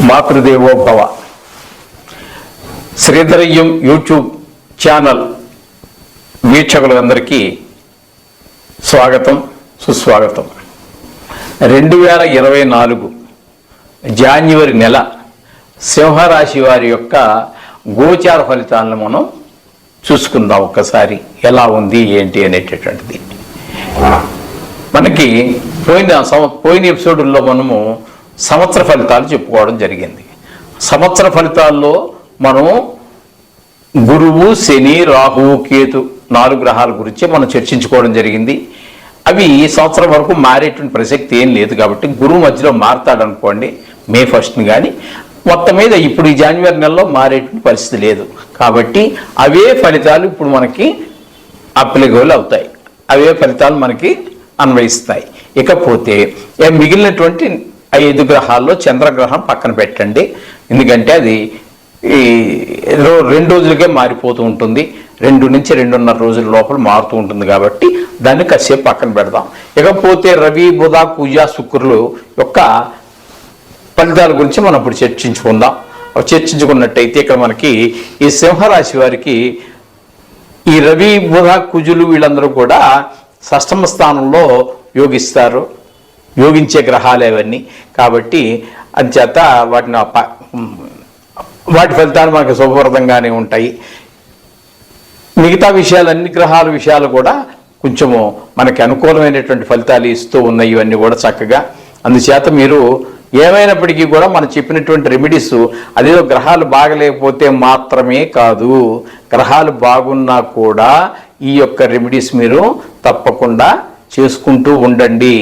మాతృదేవో భవ. శ్రీధరయ్యం YouTube channel వీక్షకులందరికీ స్వాగతం, సుస్వాగతం. 2024 జాన్యువరి నెల సింహరాశి వారి యొక్క గోచార ఫలితాలను మనం చూసుకుందాం. ఒక్కసారి ఎలా ఉంది ఏంటి అనేటటువంటిది. మనకి పోయిన ఎపిసోడ్లో మనము సంవత్సర ఫలితాలు చెప్పుకోవడం జరిగింది. సంవత్సర ఫలితాల్లో మనం గురువు, శని, రాహువు, కేతు 4 గ్రహాల గురించి మనం చర్చించుకోవడం జరిగింది. అవి సంవత్సరం వరకు మారేటువంటి ప్రసక్తి ఏం లేదు కాబట్టి గురువు మధ్యలో మారుతాడు అనుకోండి మే 1 కానీ మొత్తం మీద ఇప్పుడు ఈ జాన్యువరి నెలలో మారేటువంటి పరిస్థితి లేదు కాబట్టి అవే ఫలితాలు ఇప్పుడు మనకి అప్లికబుల్ అవుతాయి, అవే ఫలితాలు మనకి అన్వయిస్తాయి. ఇకపోతే మిగిలినటువంటి 5 గ్రహాల్లో చంద్రగ్రహం పక్కన పెట్టండి, ఎందుకంటే అది ఈ 2 రోజులకే మారిపోతూ ఉంటుంది. 2 నుంచి 2.5 రోజుల లోపల మారుతూ ఉంటుంది కాబట్టి దాన్ని కాసేపు పక్కన పెడదాం. ఇకపోతే రవి, బుధ, కుజ, శుక్రులు యొక్క ఫలితాల గురించి మనం ఇప్పుడు చర్చించుకుందాం. చర్చించుకున్నట్టయితే ఇక్కడ మనకి ఈ సింహరాశి వారికి ఈ రవి, బుధ, కుజులు వీళ్ళందరూ కూడా 6వ స్థానంలో యోగిస్తారు, యోగించే గ్రహాలు అవన్నీ కాబట్టి అంచేత వాటి ఫలితాలు మనకు శుభప్రదంగానే ఉంటాయి. మిగతా విషయాలు అన్ని గ్రహాల విషయాలు కూడా కొంచెము మనకి అనుకూలమైనటువంటి ఫలితాలు ఇస్తూ ఉన్నాయి ఇవన్నీ కూడా చక్కగా. అందుచేత మీరు ఏమైనప్పటికీ కూడా మనం చెప్పినటువంటి రెమెడీస్ అదేదో గ్రహాలు బాగలేకపోతే మాత్రమే కాదు, గ్రహాలు బాగున్నా కూడా ఈ యొక్క రెమెడీస్ మీరు తప్పకుండా చేసుకుంటూ ఉండండి.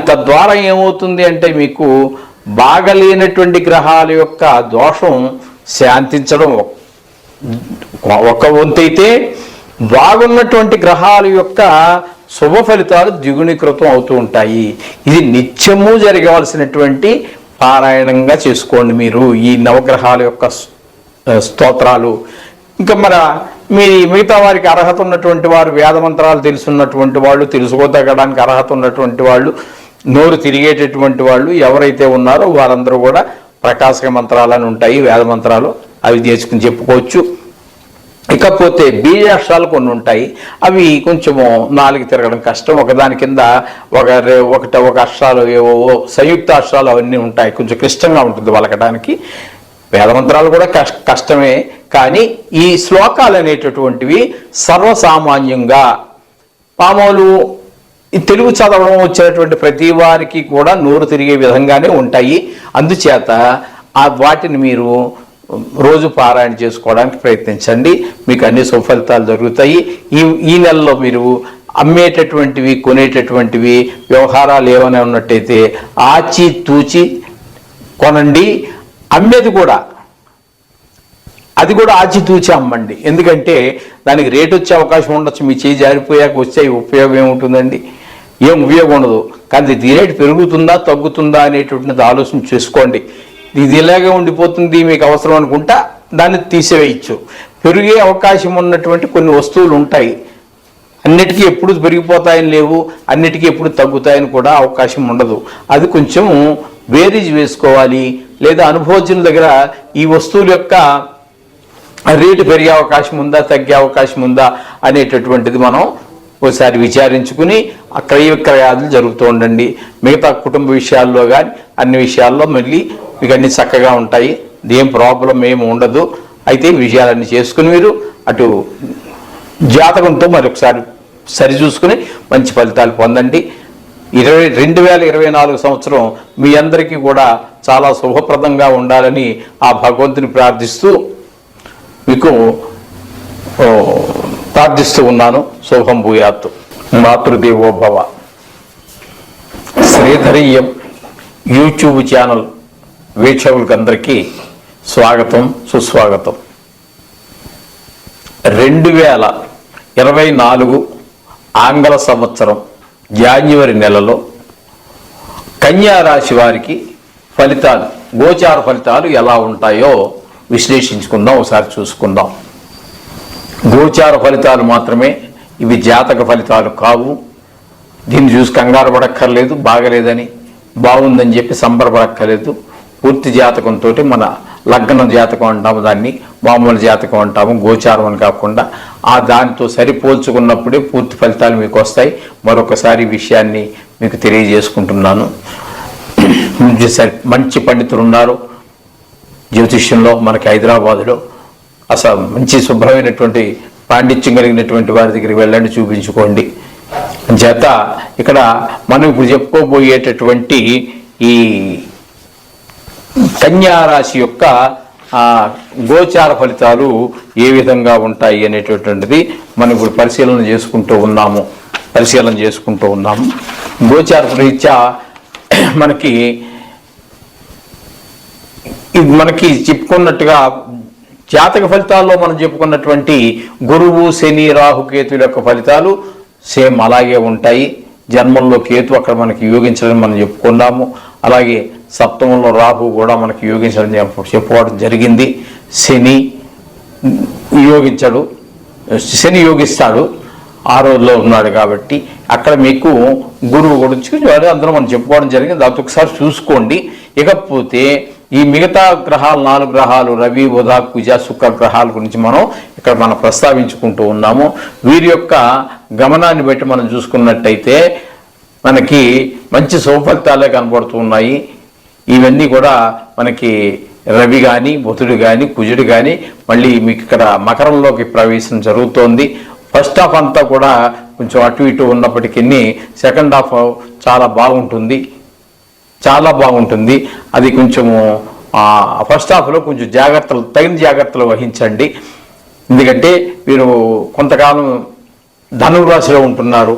తద్వారా ఏమవుతుంది అంటే మీకు బాగలేనటువంటి గ్రహాల యొక్క దోషం శాంతించడం ఒక వంతైతే బాగున్నటువంటి గ్రహాల యొక్క శుభ ఫలితాలు ద్విగుణీకృతం అవుతూ ఉంటాయి. ఇది నిత్యము జరగవలసినటువంటి పారాయణంగా చేసుకోండి మీరు ఈ నవగ్రహాల యొక్క స్తోత్రాలు. ఇంకా మిగతా వారికి అర్హత ఉన్నటువంటి వారు, వేద మంత్రాలు తెలుసున్నటువంటి వాళ్ళు, తెలుసుకోదగడానికి అర్హత ఉన్నటువంటి వాళ్ళు, నోరు తిరిగేటటువంటి వాళ్ళు ఎవరైతే ఉన్నారో వారందరూ కూడా ప్రకాశక మంత్రాలని ఉంటాయి, వేద మంత్రాలు, అవి నేర్చుకుని చెప్పుకోవచ్చు. ఇకపోతే బీజాక్షరాలు కొన్ని ఉంటాయి, అవి కొంచెము 4 తిరగడం కష్టం. ఒకదాని కింద ఒక అక్షరాలు ఏవో సంయుక్త అక్షరాలు అవన్నీ ఉంటాయి, కొంచెం క్లిష్టంగా ఉంటుంది వలకడానికి. వేదమంత్రాలు కూడా కష్టమే, కానీ ఈ శ్లోకాలు అనేటటువంటివి సర్వసామాన్యంగా మామూలు తెలుగు చదవడం వచ్చినటువంటి ప్రతి వారికి కూడా నోరు తిరిగే విధంగానే ఉంటాయి. అందుచేత వాటిని మీరు రోజు పారాయణ చేసుకోవడానికి ప్రయత్నించండి, మీకు అన్ని సుఫలితాలు జరుగుతాయి. ఈ నెలలో మీరు అమ్మేటటువంటివి, కొనేటటువంటివి వ్యవహారాలు ఏమైనా ఉన్నట్టయితే ఆచి తూచి కొనండి. అమ్మేది కూడా అది కూడా ఆచితూచి అమ్మండి, ఎందుకంటే దానికి రేటు వచ్చే అవకాశం ఉండొచ్చు. మీ చేయి జారిపోయాక వచ్చే ఉపయోగం ఏముంటుందండి? ఏం ఉపయోగం ఉండదు. కానీ ఇది రేటు పెరుగుతుందా తగ్గుతుందా అనేటువంటిది ఆలోచన చేసుకోండి. ఇది ఇలాగే ఉండిపోతుంది మీకు అవసరం అనుకుంటా దాన్ని తీసివేయచ్చు. పెరిగే అవకాశం ఉన్నటువంటి కొన్ని వస్తువులు ఉంటాయి, అన్నిటికీ ఎప్పుడు పెరిగిపోతాయని లేవు, అన్నిటికీ ఎప్పుడు తగ్గుతాయని కూడా అవకాశం ఉండదు. అది కొంచెం బేరీజ్ వేసుకోవాలి. లేదా అనుభవజ్ఞుల దగ్గర ఈ వస్తువుల యొక్క రేటు పెరిగే అవకాశం ఉందా, తగ్గే అవకాశం ఉందా అనేటటువంటిది మనం ఒకసారి విచారించుకుని ఆ క్రయ విక్రయాలు జరుగుతూ ఉండండి. మిగతా కుటుంబ విషయాల్లో కానీ అన్ని విషయాల్లో మళ్ళీ మీకు అన్ని చక్కగా ఉంటాయి, ఏం ప్రాబ్లం ఏమి ఉండదు. అయితే ఈ విషయాలన్నీ చేసుకుని మీరు అటు జాతకంతో మరొకసారి సరిచూసుకుని మంచి ఫలితాలు పొందండి. 2024 సంవత్సరం మీ అందరికీ కూడా చాలా శుభప్రదంగా ఉండాలని ఆ భగవంతుని ప్రార్థిస్తూ ఉన్నాను. శుభం భూయాత్తు. మాతృదేవో భవ. శ్రీధరయ్యం యూట్యూబ్ ఛానల్ వీక్షకులకందరికీ స్వాగతం, సుస్వాగతం. 2024 ఆంగ్ల సంవత్సరం జాన్యువరి నెలలో కన్యా రాశి వారికి ఫలితాలు, గోచార ఫలితాలు ఎలా ఉంటాయో విశ్లేషించుకుందాం, ఒకసారి చూసుకుందాం. గోచార ఫలితాలు మాత్రమే, ఇవి జాతక ఫలితాలు కావు. దీన్ని చూసి కంగారు పడక్కర్లేదు, బాగలేదని బాగుందని చెప్పి సంబరపడక్కర్లేదు. పూర్తి జాతకంతో మన లగ్నం జాతకం అంటాము, దాన్ని మామూలు జాతకం అంటాము, గోచారం అని కాకుండా దానితో సరిపోల్చుకున్నప్పుడే పూర్తి ఫలితాలు మీకు వస్తాయి. మరొకసారి ఈ విషయాన్ని మీకు తెలియజేసుకుంటున్నాను. మంచి పండితులు ఉన్నారు జ్యోతిష్యంలో మనకి హైదరాబాదులో. అసలు మంచి శుభ్రమైనటువంటి పాండిత్యం కలిగినటువంటి వారి దగ్గరికి వెళ్ళండి, చూపించుకోండి. చేత ఇక్కడ మనం ఇప్పుడు చెప్పుకోబోయేటటువంటి ఈ కన్యారాశి యొక్క గోచార ఫలితాలు ఏ విధంగా ఉంటాయి అనేటటువంటిది మనం ఇప్పుడు పరిశీలన చేసుకుంటూ ఉన్నాము. గోచార రీత్యా మనకి చెప్పుకున్నట్టుగా జాతక ఫలితాల్లో మనం చెప్పుకున్నటువంటి గురువు, శని, రాహుకేతుల యొక్క ఫలితాలు సేమ్ అలాగే ఉంటాయి. జన్మంలో కేతు అక్కడ మనకి యోగించడం మనం చెప్పుకున్నాము. అలాగే సప్తమంలో రాహు కూడా మనకి యోగించడం చెప్పుకోవడం జరిగింది. శని యోగిస్తాడు, 6లో ఉన్నాడు కాబట్టి అక్కడ మీకు గురువు గురించి అందరూ మనం చెప్పుకోవడం జరిగింది. దాంతో ఒకసారి చూసుకోండి. ఇకపోతే ఈ మిగతా గ్రహాలు 4 గ్రహాలు రవి, బుధ, కుజ, శుక్ర గ్రహాల గురించి మనం ప్రస్తావించుకుంటూ ఉన్నాము. వీరి యొక్క గమనాన్ని బట్టి మనం చూసుకున్నట్టయితే మనకి మంచి శుభఫలితాలే కనబడుతూ ఉన్నాయి. ఇవన్నీ కూడా మనకి రవి కానీ, బుధుడు కానీ, కుజుడు కానీ మళ్ళీ మీకు ఇక్కడ మకరంలోకి ప్రవేశం జరుగుతోంది. ఫస్ట్ హాఫ్ అంతా కూడా కొంచెం అటు ఇటు ఉన్నప్పటికీ సెకండ్ హాఫ్ చాలా బాగుంటుంది. అది కొంచెము ఫస్ట్ హాఫ్లో కొంచెం తగిన జాగ్రత్తలు వహించండి. ఎందుకంటే మీరు కొంతకాలం ధనురాశిలో ఉంటున్నారు.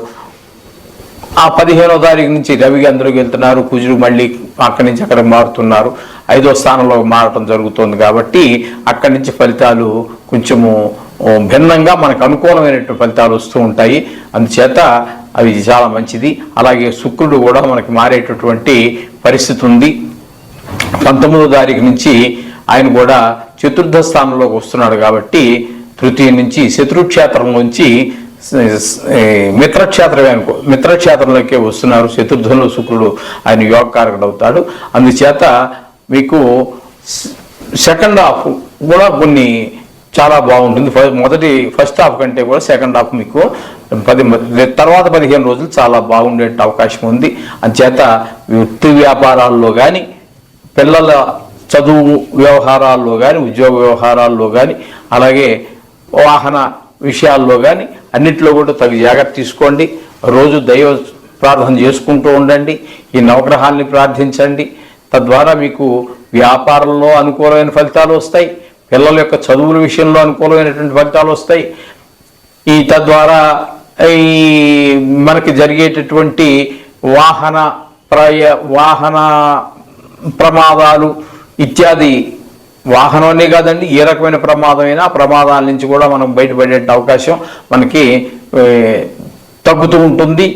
15వ తారీఖు నుంచి రవికి అందరికి వెళ్తున్నారు, కుజుడు మళ్ళీ అక్కడి నుంచి అక్కడికి మారుతున్నారు, 5వ స్థానంలో మారటం జరుగుతుంది. కాబట్టి అక్కడి నుంచి ఫలితాలు కొంచెము భిన్నంగా మనకు అనుకూలమైనటువంటి ఫలితాలు వస్తూ ఉంటాయి. అందుచేత అవి చాలా మంచిది. అలాగే శుక్రుడు కూడా మనకి మారేటటువంటి పరిస్థితి ఉంది. 19వ తారీఖు నుంచి ఆయన కూడా చతుర్థ స్థానంలోకి వస్తున్నాడు. కాబట్టి తృతీయ నుంచి శత్రుక్షేత్రం నుంచి మిత్రక్షేత్రంలోకి వస్తున్నారు. చతుర్థంలో శుక్రుడు ఆయన యోగకారకుడు అవుతాడు. అందుచేత మీకు సెకండ్ హాఫ్ కూడా కొన్ని చాలా బాగుంటుంది. ఫస్ట్ హాఫ్ కంటే కూడా సెకండ్ హాఫ్ మీకు తర్వాత 15 రోజులు చాలా బాగుండే అవకాశం ఉంది. అందుచేత వృత్తి వ్యాపారాల్లో కానీ, పిల్లల చదువు వ్యవహారాల్లో కానీ, ఉద్యోగ వ్యవహారాల్లో కానీ, అలాగే వాహన విషయాల్లో కానీ అన్నింటిలో కూడా తగు జాగ్రత్త తీసుకోండి. రోజు దైవ ప్రార్థన చేసుకుంటూ ఉండండి. ఈ నవగ్రహాల్ని ప్రార్థించండి. తద్వారా మీకు వ్యాపారంలో అనుకూలమైన ఫలితాలు వస్తాయి. పిల్లల యొక్క చదువుల విషయంలో అనుకూలమైనటువంటి ఫలితాలు వస్తాయి. తద్వారా మనకి జరిగేటటువంటి వాహన ప్రమాదాలు ఇత్యాది, వాహనమే కాదండి, ఏ రకమైన ప్రమాదమైనా ప్రమాదాల నుంచి కూడా మనం బయటపడే అవకాశం మనకి తగ్గుతూ ఉంటుంది.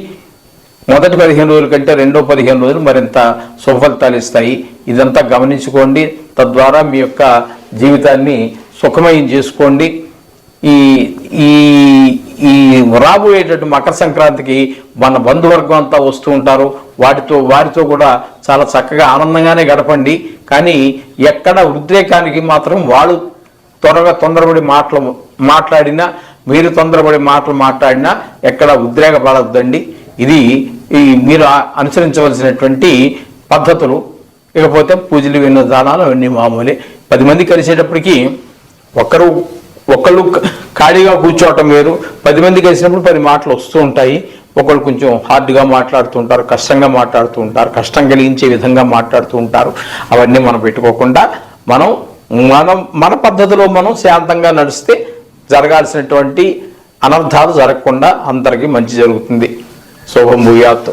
మొదటి 15 రోజుల కంటే రెండో 15 రోజులు మరింత శుభఫలితాలు ఇస్తాయి. ఇదంతా గమనించుకోండి. తద్వారా మీ యొక్క జీవితాన్ని సుఖమయం చేసుకోండి. ఈ రాబోయేటట్టు మకర సంక్రాంతికి మన బంధువర్గం అంతా వస్తూ ఉంటారు. వారితో కూడా చాలా చక్కగా ఆనందంగానే గడపండి. కానీ ఎక్కడ ఉద్రేకానికి మాత్రం వాళ్ళు తొందరపడి మాట్లాడినా, మీరు తొందరపడి మాట్లాడినా ఎక్కడ ఉద్రేకపడద్దండి. ఇది మీరు అనుసరించవలసినటువంటి పద్ధతులు. ఇకపోతే పూజలు, వినోదానాలు అవన్నీ మామూలే. 10 మంది కలిసేటప్పటికి ఒకళ్ళు ఖాళీగా కూర్చోవటం వేరు, 10 మంది కలిసినప్పుడు 10 మాటలు వస్తూ ఉంటాయి. ఒకళ్ళు కొంచెం హార్డ్గా మాట్లాడుతూ ఉంటారు, కష్టంగా మాట్లాడుతూ ఉంటారు, కష్టం కలిగించే విధంగా మాట్లాడుతూ ఉంటారు. అవన్నీ మనం పెట్టుకోకుండా మన పద్ధతిలో మనం శాంతంగా నడిస్తే జరగాల్సినటువంటి అనర్థాలు జరగకుండా అందరికీ మంచి జరుగుతుంది. శుభం భూయాత్.